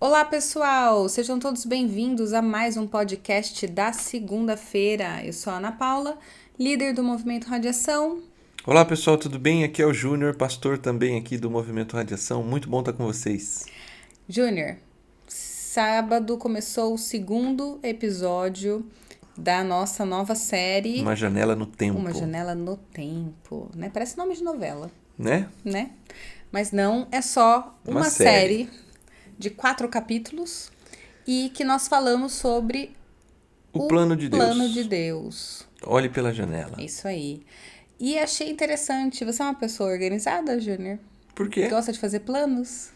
Olá, pessoal! Sejam todos bem-vindos a mais um podcast da segunda-feira. Eu sou a Ana Paula, líder do Movimento Radiação. Olá pessoal, tudo bem? Aqui é o Júnior, pastor também aqui do Movimento Radiação. Muito bom estar com vocês. Júnior, sábado começou o segundo episódio da nossa nova série Uma janela no Uma tempo, Janela no Tempo, né? Parece nome de novela, né? né? Mas não, é só Uma uma série. série de 4 capítulos e que nós falamos sobre O o plano de plano de Deus. Deus. Olhe pela janela. Isso aí. E achei interessante. Você é uma pessoa organizada, Júnior? Por quê? Gosta de fazer planos?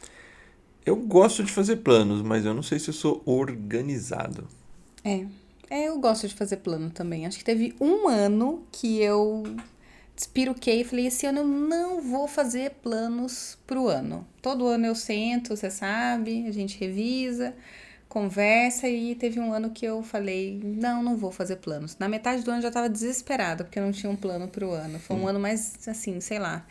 Eu gosto de fazer planos, mas eu não sei se eu sou organizado. É. Eu gosto de fazer plano também. Acho que teve um ano que eu despiroquei e falei, esse ano eu não vou fazer planos pro ano. Todo ano eu sento, você sabe, a gente revisa, conversa e teve um ano que eu falei, não vou fazer planos. Na metade do ano eu já tava desesperada porque eu não tinha um plano pro ano. Foi um ano mais assim, sei lá.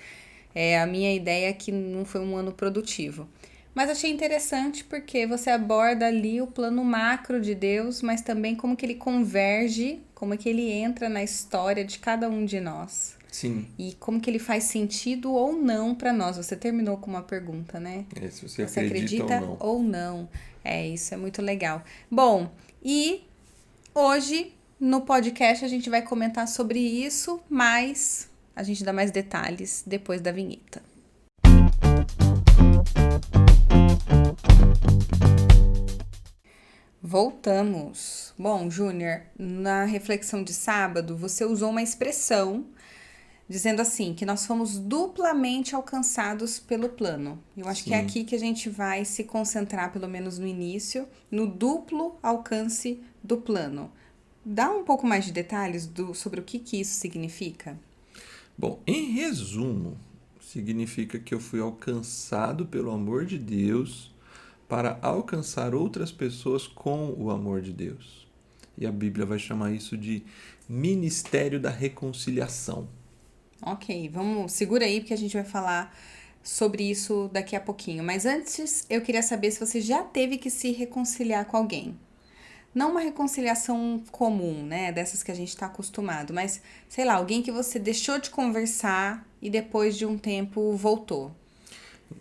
A minha ideia é que não foi um ano produtivo. Mas achei interessante porque você aborda ali o plano macro de Deus, mas também como que ele converge, como que ele entra na história de cada um de nós. Sim. E como que ele faz sentido ou não para nós. Você terminou com uma pergunta, né? Se você Você acredita ou acredita não. ou não? Isso é muito legal. Bom, e hoje no podcast a gente vai comentar sobre isso, mas a gente dá mais detalhes depois da vinheta. Voltamos. Bom, Júnior, na reflexão de sábado, você usou uma expressão dizendo assim, que nós fomos duplamente alcançados pelo plano. Eu acho que é Sim. aqui que a gente vai se concentrar, pelo menos no início, no duplo alcance do plano. Dá um pouco mais de detalhes sobre o que isso significa? Bom, em resumo, significa que eu fui alcançado pelo amor de Deus para alcançar outras pessoas com o amor de Deus. E a Bíblia vai chamar isso de ministério da reconciliação. Ok, segura aí porque a gente vai falar sobre isso daqui a pouquinho. Mas antes, eu queria saber se você já teve que se reconciliar com alguém. Não uma reconciliação comum, né? Dessas que a gente tá acostumado, mas, sei lá, alguém que você deixou de conversar e depois de um tempo voltou.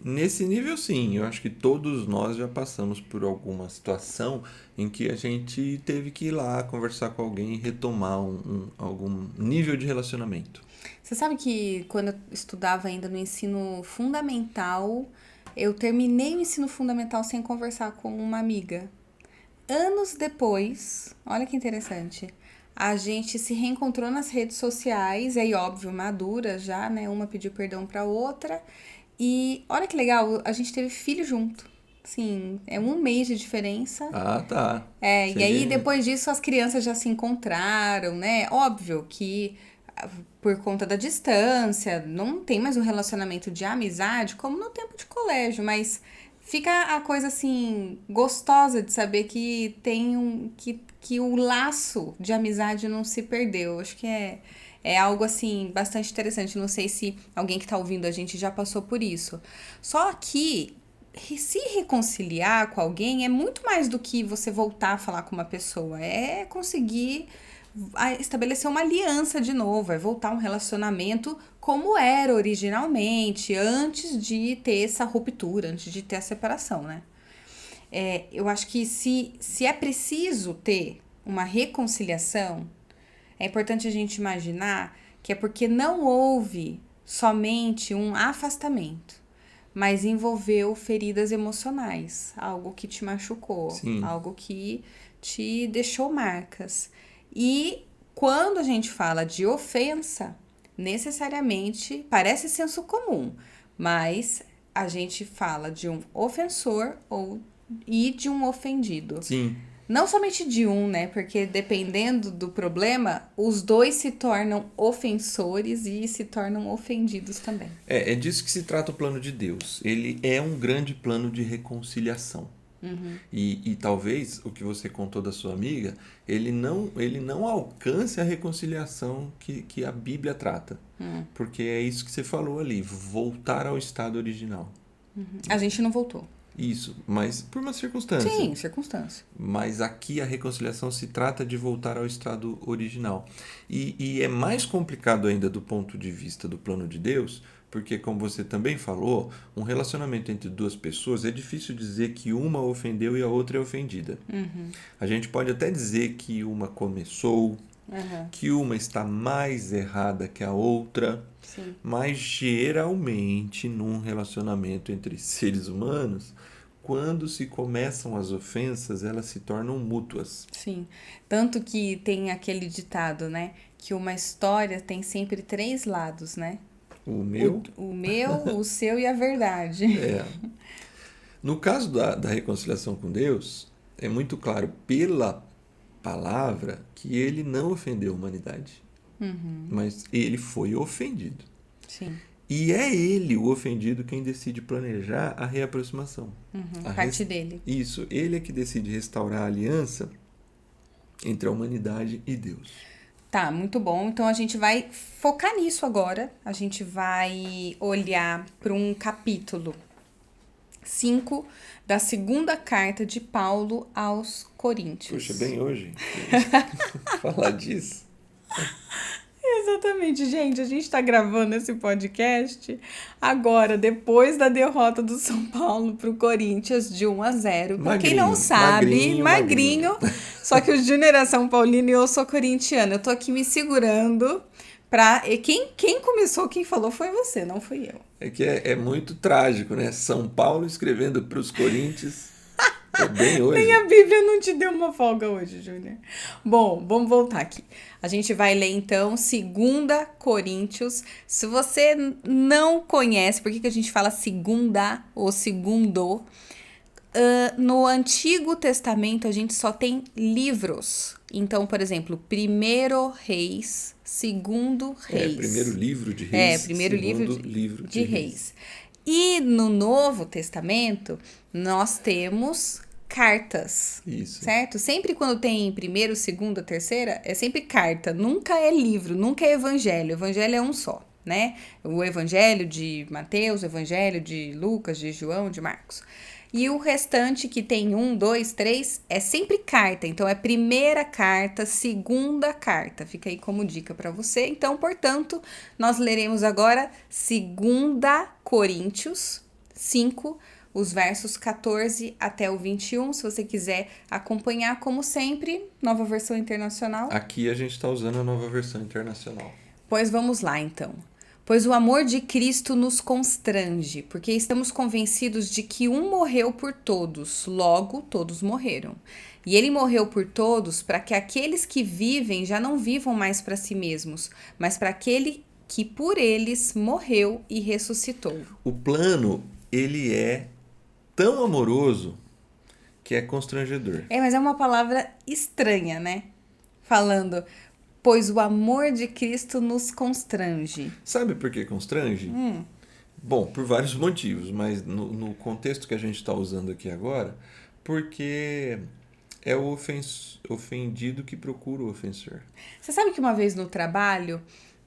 Nesse nível, sim, eu acho que todos nós já passamos por alguma situação em que a gente teve que ir lá conversar com alguém e retomar algum nível de relacionamento. Você sabe que quando eu estudava ainda no ensino fundamental, eu terminei o ensino fundamental sem conversar com uma amiga. Anos depois, olha que interessante, a gente se reencontrou nas redes sociais, aí óbvio, madura já, né? Uma pediu perdão pra outra. E olha que legal, a gente teve filho junto. Sim, é um mês de diferença. Ah, tá. E aí Você... depois disso as crianças já se encontraram, né? Óbvio que por conta da distância, não tem mais um relacionamento de amizade como no tempo de colégio, mas fica a coisa assim gostosa de saber que tem que o laço de amizade não se perdeu. Acho que é algo assim bastante interessante. Não sei se alguém que tá ouvindo a gente já passou por isso. Só que se reconciliar com alguém é muito mais do que você voltar a falar com uma pessoa. É conseguir estabelecer uma aliança de novo, é voltar um relacionamento como era originalmente, antes de ter essa ruptura, antes de ter a separação, né? Eu acho que se é preciso ter uma reconciliação, é importante a gente imaginar que é porque não houve somente um afastamento, mas envolveu feridas emocionais, algo que te machucou, Sim. algo que te deixou marcas. E quando a gente fala de ofensa, necessariamente parece senso comum, mas a gente fala de um ofensor e de um ofendido. Sim. Não somente de um, né? Porque dependendo do problema, os dois se tornam ofensores e se tornam ofendidos também. É disso que se trata o plano de Deus. Ele é um grande plano de reconciliação. E talvez o que você contou da sua amiga, ele não alcance a reconciliação que a Bíblia trata. Porque é isso que você falou ali, voltar ao estado original. A gente não voltou. Isso, mas por uma circunstância. Sim, circunstância. Mas aqui a reconciliação se trata de voltar ao estado original. E é mais complicado ainda do ponto de vista do plano de Deus, porque, como você também falou, um relacionamento entre duas pessoas é difícil dizer que uma ofendeu e a outra é ofendida. A gente pode até dizer que uma começou, que uma está mais errada que a outra, Sim. mas geralmente num relacionamento entre seres humanos, quando se começam as ofensas, elas se tornam mútuas. Sim. Tanto que tem aquele ditado, né? Que uma história tem sempre 3 lados, né? O meu, O meu, o seu e a verdade. é. No caso da reconciliação com Deus, é muito claro pela palavra que ele não ofendeu a humanidade, mas ele foi ofendido. Sim. E é ele, o ofendido, quem decide planejar a reaproximação. A Parte dele. Isso, ele é que decide restaurar a aliança entre a humanidade e Deus. Tá, muito bom. Então a gente vai focar nisso agora. A gente vai olhar para um capítulo 5 da segunda carta de Paulo aos Coríntios. Puxa, bem hoje falar disso. Exatamente, gente. A gente tá gravando esse podcast agora, depois da derrota do São Paulo pro Corinthians de 1-0. Pra quem não sabe, magrinho. Só que o Júnior é São Paulino e eu sou corintiana. Eu tô aqui me segurando pra. E quem começou, quem falou foi você, não fui eu. É que é muito trágico, né? São Paulo escrevendo para os Coríntios. É bem hoje. Nem a Bíblia não te deu uma folga hoje, Júnior. Bom, vamos voltar aqui. A gente vai ler, então, 2 Coríntios. Se você não conhece, por que a gente fala segunda ou segundo? No Antigo Testamento, a gente só tem livros. Então, por exemplo, 1 Reis, 2 Reis. Primeiro livro de Reis. Primeiro segundo livro de Reis. E no Novo Testamento, nós temos cartas. Isso. Certo? Sempre quando tem primeiro, segunda, terceira, é sempre carta. Nunca é livro, nunca é evangelho. O evangelho é um só, né? O evangelho de Mateus, o evangelho de Lucas, de João, de Marcos. E o restante, que tem 1, 2, 3, é sempre carta. Então, é primeira carta, segunda carta. Fica aí como dica para você. Então, portanto, nós leremos agora 2 Coríntios 5, os versos 14 até o 21. Se você quiser acompanhar, como sempre, nova versão internacional. Aqui a gente está usando a nova versão internacional. Pois vamos lá, então. Pois o amor de Cristo nos constrange, porque estamos convencidos de que um morreu por todos, logo todos morreram. E ele morreu por todos para que aqueles que vivem já não vivam mais para si mesmos, mas para aquele que por eles morreu e ressuscitou. O plano, ele é tão amoroso que é constrangedor. Mas é uma palavra estranha, né? Falando... Pois o amor de Cristo nos constrange. Sabe por que constrange? Bom, por vários motivos, mas no contexto que a gente está usando aqui agora, porque é o ofendido que procura o ofensor. Você sabe que uma vez no trabalho,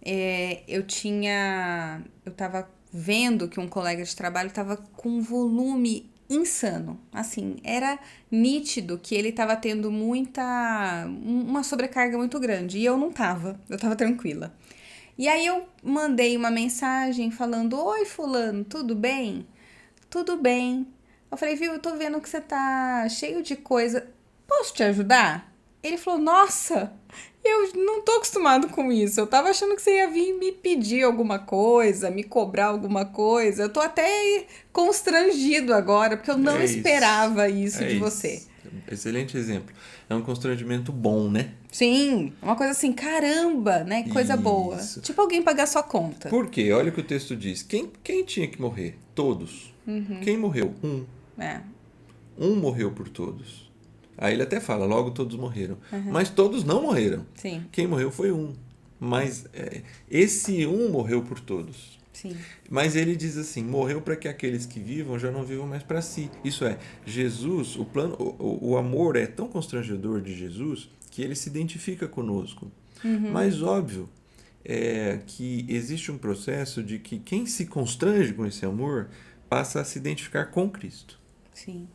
eu tava vendo que um colega de trabalho tava com um volume insano, assim, era nítido que ele tava tendo uma sobrecarga muito grande, e eu não tava, eu tava tranquila. E aí eu mandei uma mensagem falando: oi fulano, tudo bem? Tudo bem. Eu falei: viu, eu tô vendo que você tá cheio de coisa, posso te ajudar? Ele falou: nossa, eu não tô acostumado com isso. Eu tava achando que você ia vir me pedir alguma coisa, me cobrar alguma coisa. Eu tô até constrangido agora, porque eu não esperava isso de você. Excelente exemplo. É um constrangimento bom, né? Sim, uma coisa assim, caramba, né? Coisa boa. Tipo alguém pagar sua conta. Por quê? Olha o que o texto diz. Quem tinha que morrer? Todos. Quem morreu? Um morreu por todos. Aí ele até fala, logo todos morreram. Mas todos não morreram. Sim. Quem morreu foi um. Mas esse um morreu por todos. Sim. Mas ele diz assim, morreu para que aqueles que vivam já não vivam mais para si. Isso é, Jesus, o amor é tão constrangedor de Jesus que ele se identifica conosco. Mas óbvio que existe um processo de que quem se constrange com esse amor passa a se identificar com Cristo. Sim.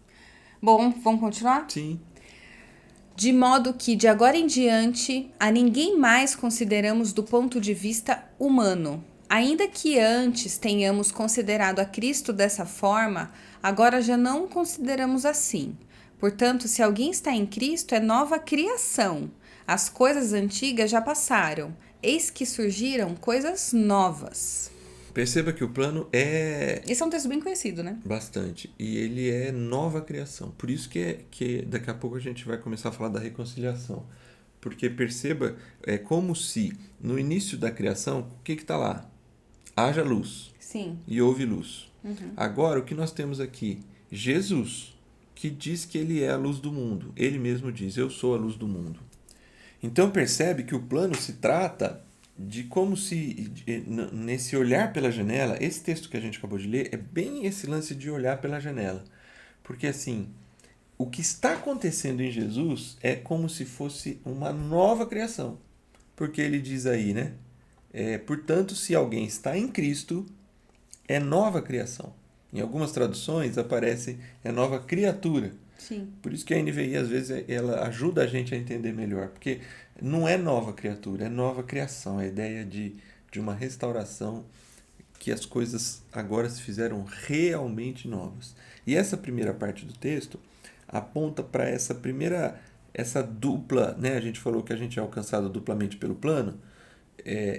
Bom, vamos continuar? Sim. De modo que, de agora em diante, a ninguém mais consideramos do ponto de vista humano. Ainda que antes tenhamos considerado a Cristo dessa forma, agora já não o consideramos assim. Portanto, se alguém está em Cristo, é nova criação. As coisas antigas já passaram, eis que surgiram coisas novas. Perceba que o plano é Esse é um texto bem conhecido, né? bastante. E ele é nova criação. Por isso que daqui a pouco a gente vai começar a falar da reconciliação. Porque perceba, é como se no início da criação, o que está lá? Haja luz Sim. e houve luz. Agora, o que nós temos aqui? Jesus, que diz que ele é a luz do mundo. Ele mesmo diz, eu sou a luz do mundo. Então percebe que o plano se trata de como se, nesse olhar pela janela, esse texto que a gente acabou de ler é bem esse lance de olhar pela janela. Porque assim, o que está acontecendo em Jesus é como se fosse uma nova criação. Porque ele diz aí, né? Portanto, se alguém está em Cristo, é nova criação. Em algumas traduções aparece é nova criatura. Sim. Por isso que a NVI, às vezes, ela ajuda a gente a entender melhor. Porque não é nova criatura, é nova criação. A ideia de uma restauração que as coisas agora se fizeram realmente novas. E essa primeira parte do texto aponta para essa dupla, né? A gente falou que a gente é alcançado duplamente pelo plano.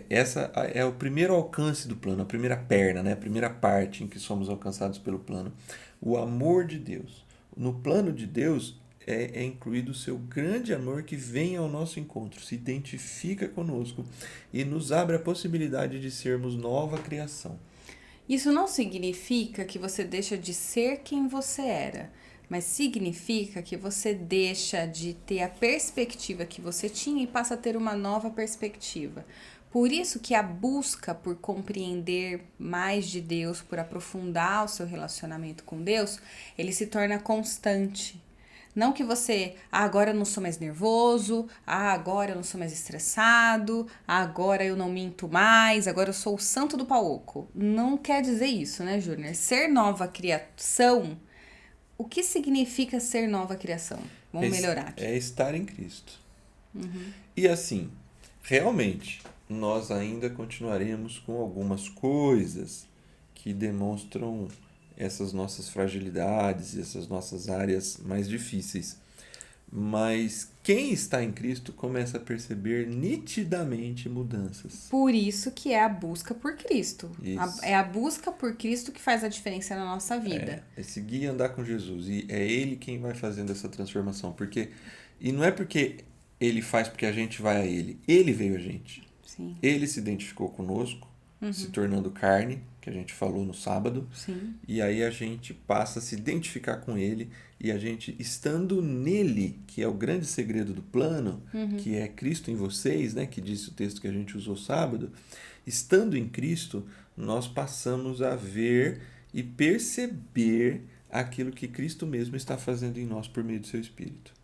Essa é o primeiro alcance do plano, a primeira perna, né? A primeira parte em que somos alcançados pelo plano. O amor de Deus. No plano de Deus é incluído o seu grande amor que vem ao nosso encontro, se identifica conosco e nos abre a possibilidade de sermos nova criação. Isso não significa que você deixa de ser quem você era, mas significa que você deixa de ter a perspectiva que você tinha e passa a ter uma nova perspectiva. Por isso que a busca por compreender mais de Deus, por aprofundar o seu relacionamento com Deus, ele se torna constante. Não que você, agora eu não sou mais nervoso, agora eu não sou mais estressado, agora eu não minto mais, agora eu sou o santo do pau oco. Não quer dizer isso, né, Júnior? Ser nova criação, o que significa ser nova criação? Vamos melhorar aqui. É estar em Cristo. E assim, realmente, nós ainda continuaremos com algumas coisas que demonstram essas nossas fragilidades, essas nossas áreas mais difíceis. Mas quem está em Cristo começa a perceber nitidamente mudanças. Por isso que é a busca por Cristo. Isso. É a busca por Cristo que faz a diferença na nossa vida. É seguir e andar com Jesus. E é Ele quem vai fazendo essa transformação. E não é porque Ele faz porque a gente vai a Ele. Ele veio a gente. Sim. Ele se identificou conosco, se tornando carne, que a gente falou no sábado. Sim. E aí a gente passa a se identificar com Ele. E a gente, estando nele, que é o grande segredo do plano, que é Cristo em vocês, né, que disse o texto que a gente usou sábado, estando em Cristo, nós passamos a ver e perceber aquilo que Cristo mesmo está fazendo em nós por meio do seu Espírito.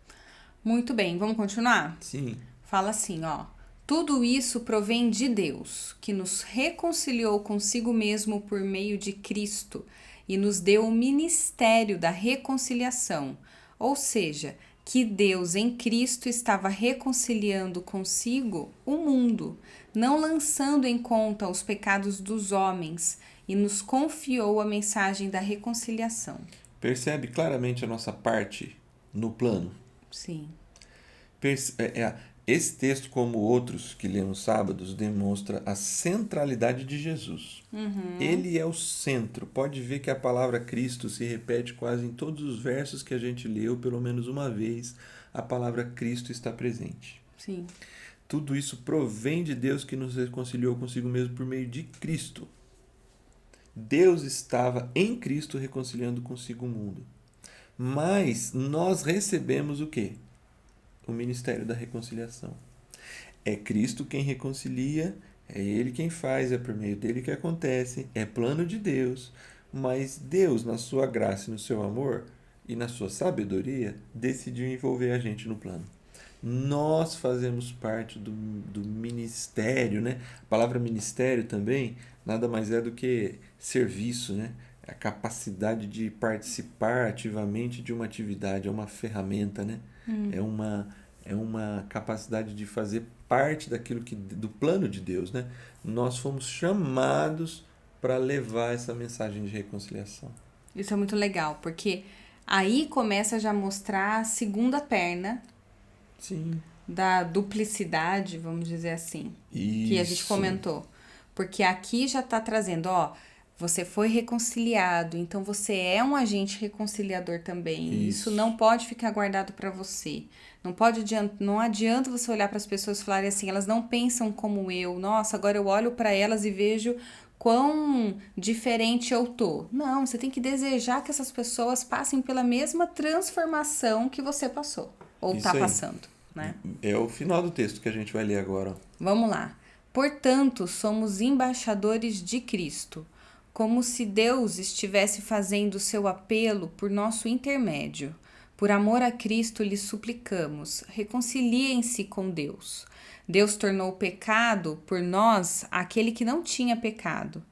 Muito bem, vamos continuar? Sim. Fala assim, ó. Tudo isso provém de Deus, que nos reconciliou consigo mesmo por meio de Cristo e nos deu o ministério da reconciliação. Ou seja, que Deus em Cristo estava reconciliando consigo o mundo, não lançando em conta os pecados dos homens, e nos confiou a mensagem da reconciliação. Percebe claramente a nossa parte no plano? Sim. Esse texto, como outros que lemos sábados, demonstra a centralidade de Jesus. Ele é o centro. Pode ver que a palavra Cristo se repete quase em todos os versos que a gente leu, pelo menos uma vez, a palavra Cristo está presente. Sim. Tudo isso provém de Deus que nos reconciliou consigo mesmo por meio de Cristo. Deus estava em Cristo reconciliando consigo o mundo. Mas nós recebemos o quê? O ministério da reconciliação. É Cristo quem reconcilia, é Ele quem faz, é por meio dele que acontece, é plano de Deus, mas Deus, na sua graça e no seu amor e na sua sabedoria, decidiu envolver a gente no plano. Nós fazemos parte do ministério, né? A palavra ministério também nada mais é do que serviço, né? a capacidade de participar ativamente de uma atividade, é uma ferramenta, né? É uma capacidade de fazer parte daquilo do plano de Deus, né? Nós fomos chamados para levar essa mensagem de reconciliação. Isso é muito legal, porque aí começa já a mostrar a segunda perna Sim. da duplicidade, vamos dizer assim, que a gente Isso. comentou. Porque aqui já tá trazendo, ó, você foi reconciliado, então você é um agente reconciliador também. E isso não pode ficar guardado para você. Não adianta você olhar para as pessoas e falarem assim, elas não pensam como eu. Nossa, agora eu olho para elas e vejo quão diferente eu tô. Não, você tem que desejar que essas pessoas passem pela mesma transformação que você passou ou Isso tá aí. passando, né? É o final do texto que a gente vai ler agora. Vamos lá. Portanto, somos embaixadores de Cristo, como se Deus estivesse fazendo seu apelo por nosso intermédio. Por amor a Cristo lhes suplicamos, reconciliem-se com Deus. Deus tornou pecado por nós aquele que não tinha pecado,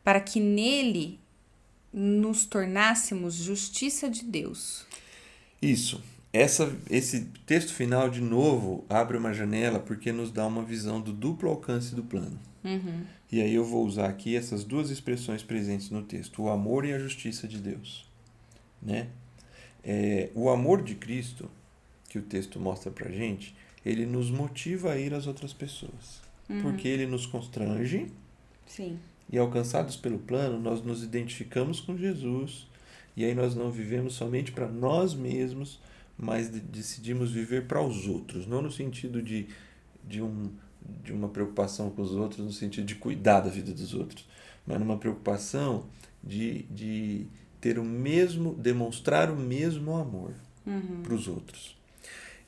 para que nele nos tornássemos justiça de Deus. Isso. Esse texto final, de novo, abre uma janela porque nos dá uma visão do duplo alcance do plano. E aí eu vou usar aqui essas duas expressões presentes no texto, o amor e a justiça de Deus. Né? O amor de Cristo, que o texto mostra pra gente, ele nos motiva a ir às outras pessoas. Porque ele nos constrange. Sim. E alcançados pelo plano, nós nos identificamos com Jesus. E aí nós não vivemos somente para nós mesmos, mas decidimos viver para os outros. Não no sentido de uma preocupação com os outros, no sentido de cuidar da vida dos outros, mas numa preocupação de ter demonstrar o mesmo amor para os outros.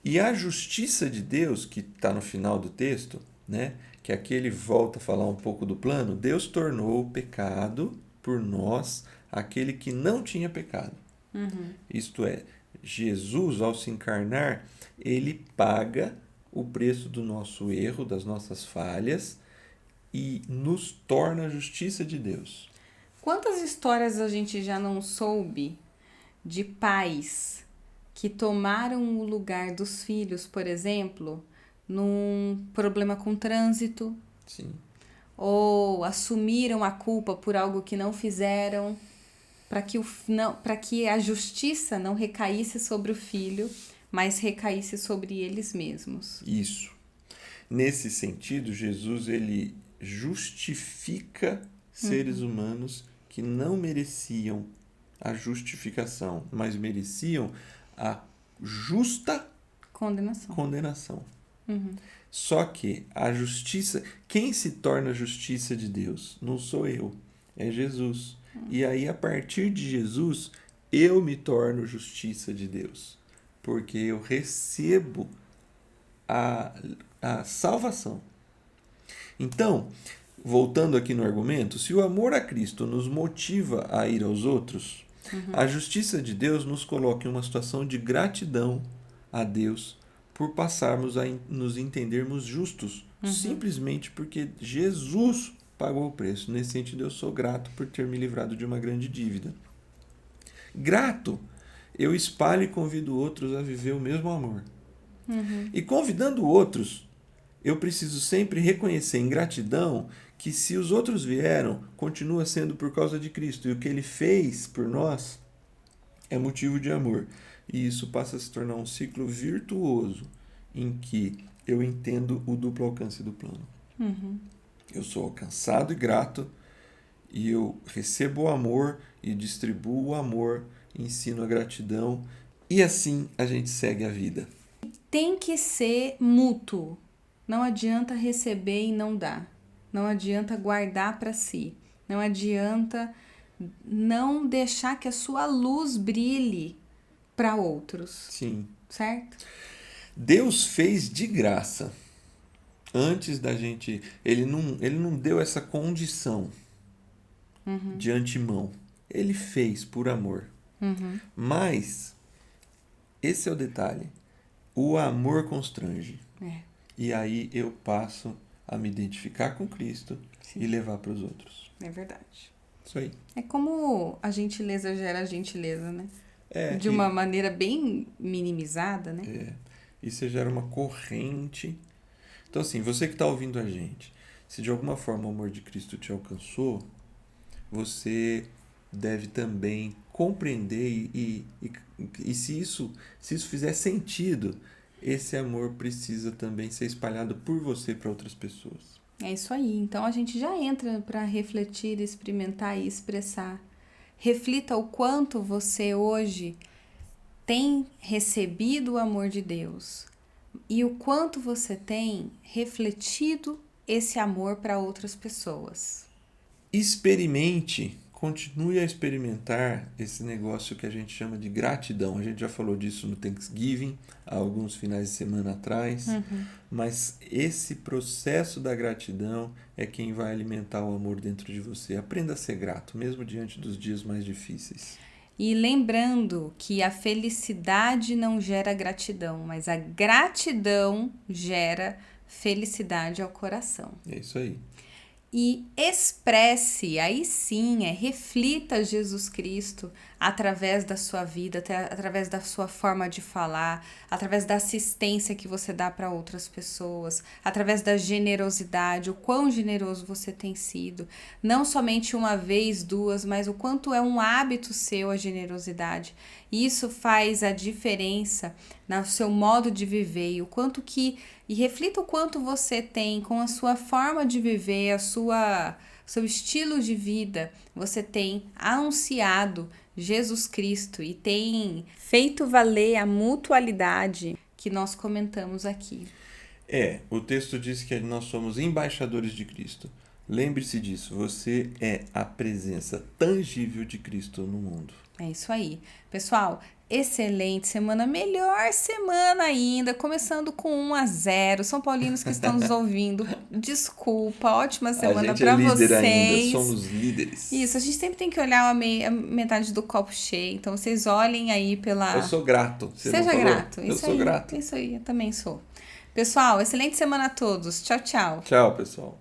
E a justiça de Deus, que está no final do texto, né, que aqui ele volta a falar um pouco do plano, Deus tornou o pecado por nós aquele que não tinha pecado. Isto é, Jesus, ao se encarnar, ele paga o preço do nosso erro, das nossas falhas, e nos torna a justiça de Deus. Quantas histórias a gente já não soube de pais que tomaram o lugar dos filhos, por exemplo, num problema com trânsito? Sim. Ou assumiram a culpa por algo que não fizeram, para que a justiça não recaísse sobre o filho, mas recaísse sobre eles mesmos. Isso. Nesse sentido, Jesus ele justifica seres humanos que não mereciam a justificação, mas mereciam a justa condenação. Só que a justiça, quem se torna a justiça de Deus? Não sou eu, é Jesus. E aí, a partir de Jesus, eu me torno justiça de Deus, porque eu recebo a salvação. Então, voltando aqui no argumento, se o amor a Cristo nos motiva a ir aos outros, a justiça de Deus nos coloca em uma situação de gratidão a Deus por passarmos a nos entendermos justos, simplesmente porque Jesus pagou o preço. Nesse sentido, eu sou grato por ter me livrado de uma grande dívida. Grato, eu espalho e convido outros a viver o mesmo amor. E convidando outros, eu preciso sempre reconhecer em gratidão que se os outros vieram, continua sendo por causa de Cristo. E o que ele fez por nós é motivo de amor. E isso passa a se tornar um ciclo virtuoso em que eu entendo o duplo alcance do plano. Eu sou alcançado e grato, e eu recebo o amor e distribuo o amor, ensino a gratidão, e assim a gente segue a vida. Tem que ser mútuo. Não adianta receber e não dar. Não adianta guardar para si. Não adianta não deixar que a sua luz brilhe para outros. Sim. Certo? Deus fez de graça. Antes da gente... Ele não deu essa condição de antemão. Ele fez por amor. Mas, esse é o detalhe. O amor constrange. E aí eu passo a me identificar com Cristo e levar para os outros. É verdade. Isso aí. É como a gentileza gera gentileza, né? De E, uma maneira bem minimizada, né? e você gera uma corrente. Então, assim, você que está ouvindo a gente, se de alguma forma o amor de Cristo te alcançou, você deve também compreender e se isso fizer sentido, esse amor precisa também ser espalhado por você para outras pessoas. É isso aí. Então a gente já entra para refletir, experimentar e expressar. Reflita o quanto você hoje tem recebido o amor de Deus e o quanto você tem refletido esse amor para outras pessoas. Experimente, continue a experimentar esse negócio que a gente chama de gratidão. A gente já falou disso no Thanksgiving, há alguns finais de semana atrás, mas esse processo da gratidão é quem vai alimentar o amor dentro de você. Aprenda a ser grato, mesmo diante dos dias mais difíceis. E lembrando que a felicidade não gera gratidão, mas a gratidão gera felicidade ao coração. É isso aí. E expresse, aí sim, reflita Jesus Cristo através da sua vida, através da sua forma de falar, através da assistência que você dá para outras pessoas, através da generosidade, o quão generoso você tem sido, não somente uma vez, duas, mas o quanto é um hábito seu a generosidade. Isso faz a diferença no seu modo de viver e reflita o quanto você tem com a sua forma de viver, seu estilo de vida, você tem anunciado Jesus Cristo e tem feito valer a mutualidade que nós comentamos aqui. O texto diz que nós somos embaixadores de Cristo. Lembre-se disso, você é a presença tangível de Cristo no mundo. É isso aí. Pessoal, excelente semana, melhor semana ainda, começando com 1-0. São paulinos que estão nos ouvindo, desculpa, ótima semana para vocês. Ainda, somos líderes. Isso, a gente sempre tem que olhar a metade do copo cheio, então vocês olhem aí pela... Eu sou grato. Seja grato. Eu sou grato. Isso aí, eu também sou. Pessoal, excelente semana a todos. Tchau, tchau. Tchau, pessoal.